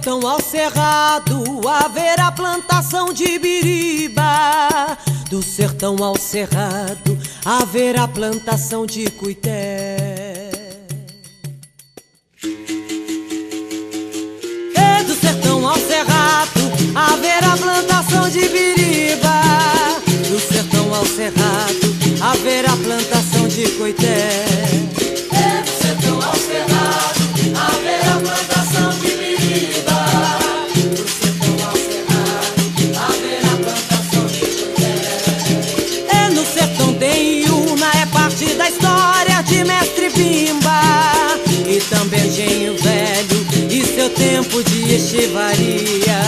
sertão ao cerrado haverá plantação de biriba. Do sertão ao cerrado haverá plantação de cuité. E do sertão ao cerrado haverá plantação de biriba. Do sertão ao cerrado haverá plantação de coité. É do sertão ao cerrado haverá plantação de biriba. Do sertão ao cerrado haverá plantação de coité. É no sertão tem Iuna, é parte da história de Mestre Pimba. E também Engenho Velho e seu tempo de estivaria.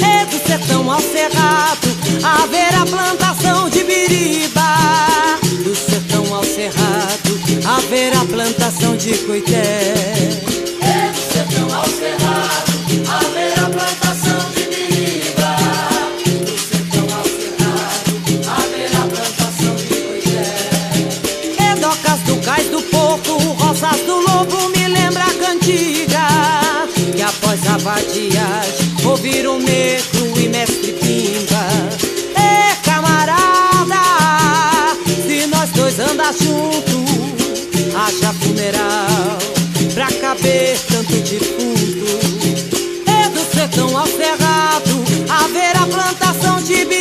É do sertão ao cerrado haverá plantação de biriba. Do sertão ao cerrado haverá plantação de coité. É do sertão ao cerrado haverá plantação de biriba. Do sertão ao cerrado haverá plantação de coité. É docas do cais do porto, roças do lobo, me lembra a cantiga. Que após a vadiagem ouviram negro e Mestre Pimba. É camarada, se nós dois andar junto, haja funeral pra caber tanto defunto. É do sertão ao cerrado haverá plantação de biriba.